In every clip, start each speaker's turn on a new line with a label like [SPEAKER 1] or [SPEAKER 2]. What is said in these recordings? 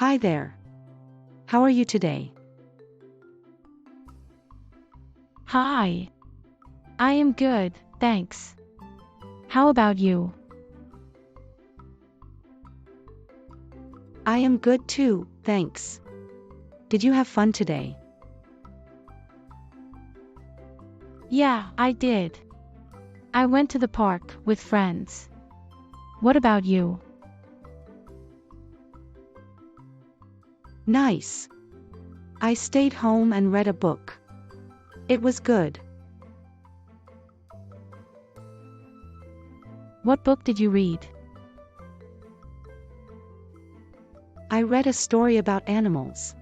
[SPEAKER 1] Hi there. How are you today?
[SPEAKER 2] Hi. I am good, thanks. How about you?
[SPEAKER 1] I am good too, thanks. Did you have fun today?
[SPEAKER 2] Yeah, I did. I went to the park with friends. What about you?
[SPEAKER 1] Nice. I stayed home and read a book. It was good.
[SPEAKER 2] What book did you read?
[SPEAKER 1] I read a story about animals.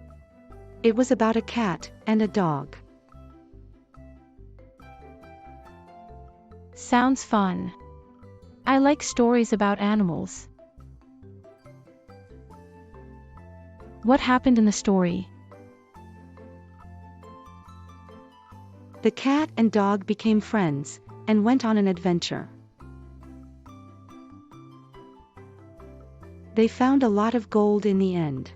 [SPEAKER 1] It was about a cat and a dog.
[SPEAKER 2] Sounds fun. I like stories about animals. What happened in the story?
[SPEAKER 1] The cat and dog became friends and went on an adventure. They found a lot of gold in the end.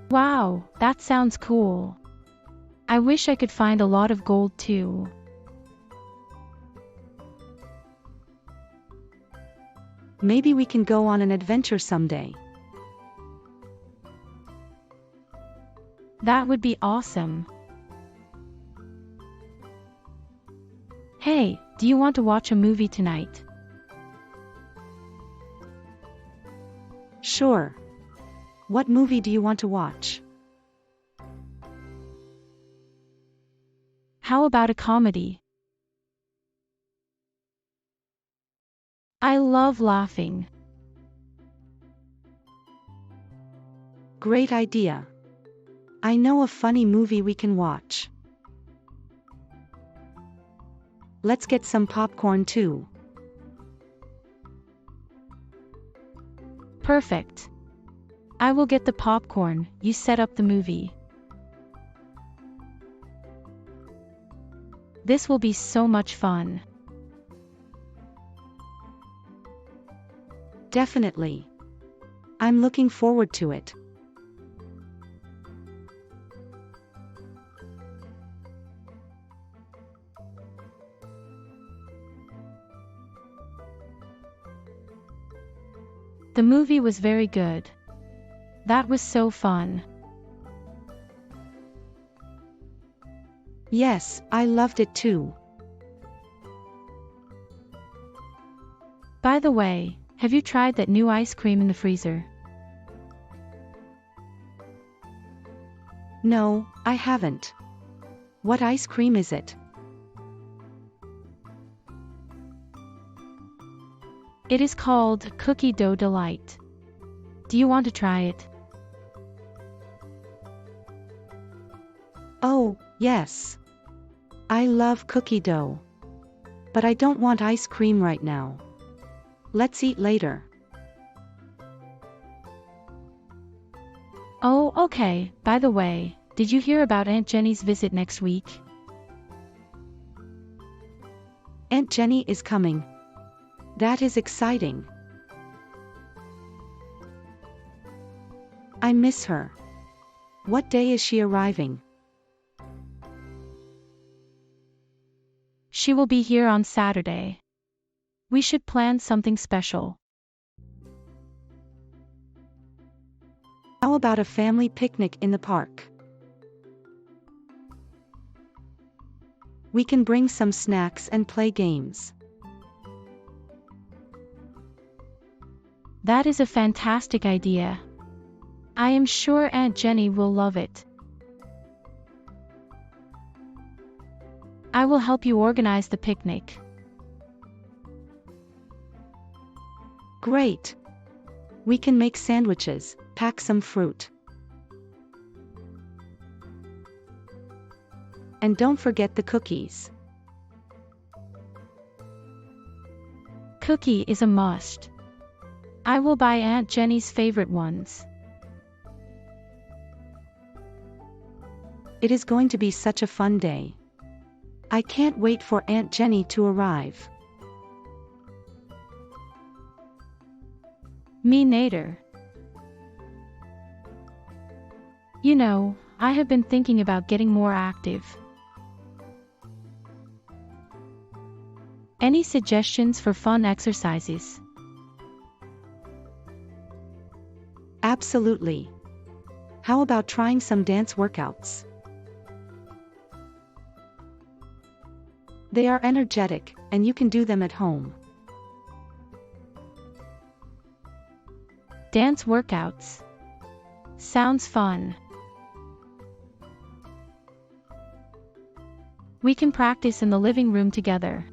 [SPEAKER 2] Wow, that sounds cool. I wish I could find a lot of gold too.
[SPEAKER 1] Maybe we can go on an adventure someday.
[SPEAKER 2] That would be awesome. Hey, do you want to watch a movie tonight?
[SPEAKER 1] Sure. What movie do you want to watch?
[SPEAKER 2] How about a comedy? I love laughing.
[SPEAKER 1] Great idea. I know a funny movie we can watch. Let's get some popcorn too.
[SPEAKER 2] Perfect. I will get the popcorn, you set up the movie. This will be so much fun.
[SPEAKER 1] Definitely. I'm looking forward to it.
[SPEAKER 2] The movie was very good. That was so fun.
[SPEAKER 1] Yes, I loved it too.
[SPEAKER 2] By the way, have you tried that new ice cream in the freezer?
[SPEAKER 1] No, I haven't. What ice cream is it?
[SPEAKER 2] It is called Cookie Dough Delight. Do you want to try it?
[SPEAKER 1] Oh, yes. I love cookie dough. But I don't want ice cream right now. Let's eat later.
[SPEAKER 2] Oh, okay. By the way, did you hear about Aunt Jenny's visit next week?
[SPEAKER 1] Aunt Jenny is coming. That is exciting. I miss her. What day is she arriving?
[SPEAKER 2] She will be here on Saturday. We should plan something special.
[SPEAKER 1] How about a family picnic in the park? We can bring some snacks and play games.
[SPEAKER 2] That is a fantastic idea. I am sure Aunt Jenny will love it. I will help you organize the picnic.
[SPEAKER 1] Great. We can make sandwiches, pack some fruit. And don't forget the cookies.
[SPEAKER 2] Cookie is a must. I will buy Aunt Jenny's favorite ones.
[SPEAKER 1] It is going to be such a fun day. I can't wait for Aunt Jenny to arrive.
[SPEAKER 2] Me neither. You know, I have been thinking about getting more active. Any suggestions for fun exercises?
[SPEAKER 1] Absolutely. How about trying some dance workouts? They are energetic, and you can do them at home.
[SPEAKER 2] Dance workouts. Sounds fun. We can practice in the living room together.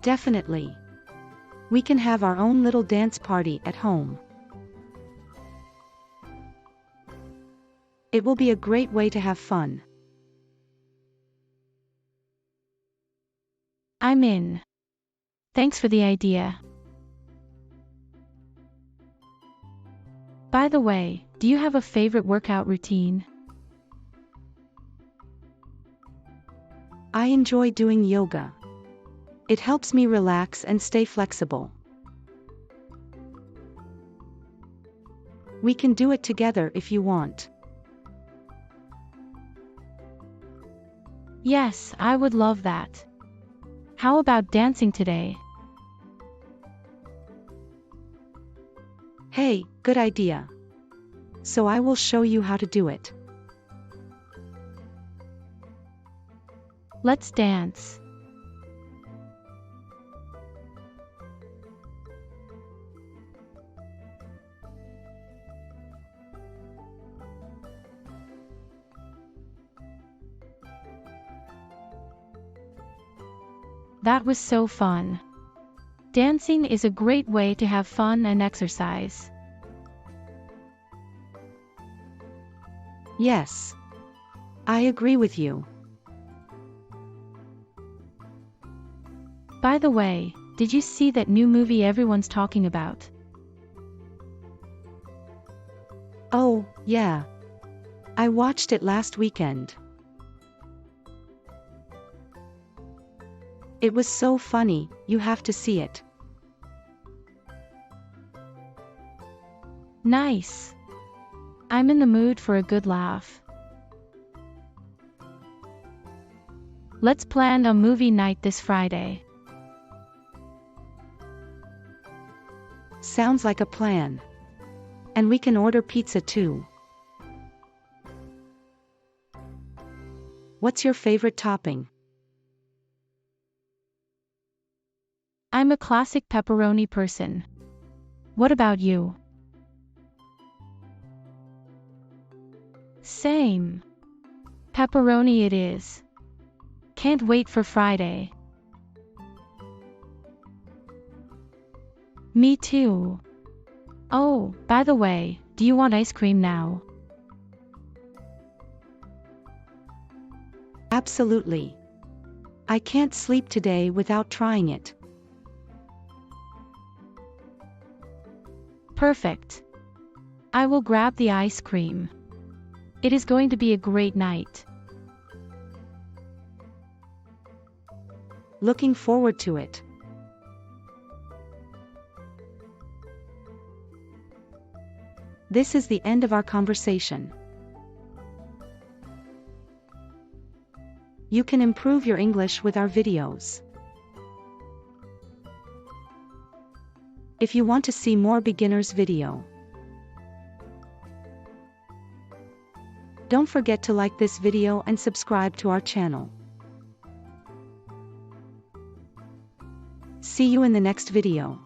[SPEAKER 1] Definitely. We can have our own little dance party at home. It will be a great way to have fun.
[SPEAKER 2] I'm in. Thanks for the idea. By the way, do you have a favorite workout routine?
[SPEAKER 1] I enjoy doing yoga. It helps me relax and stay flexible. We can do it together if you want.
[SPEAKER 2] Yes, I would love that. How about dancing today?
[SPEAKER 1] Hey, good idea. So I will show you how to do it.
[SPEAKER 2] Let's dance. That was so fun. Dancing is a great way to have fun and exercise.
[SPEAKER 1] Yes. I agree with you.
[SPEAKER 2] By the way, did you see that new movie everyone's talking about?
[SPEAKER 1] Oh, yeah. I watched it last weekend. It was so funny, you have to see it.
[SPEAKER 2] Nice. I'm in the mood for a good laugh. Let's plan a movie night this Friday.
[SPEAKER 1] Sounds like a plan. And we can order pizza too. What's your favorite topping?
[SPEAKER 2] I'm a classic pepperoni person. What about you? Same. Pepperoni it is. Can't wait for Friday. Me too. Oh, by the way, do you want ice cream now?
[SPEAKER 1] Absolutely. I can't sleep today without trying it.
[SPEAKER 2] Perfect. I will grab the ice cream. It is going to be a great night.
[SPEAKER 1] Looking forward to it. This is the end of our conversation. You can improve your English with our videos. If you want to see more beginners video, don't forget to like this video and subscribe to our channel. See you in the next video.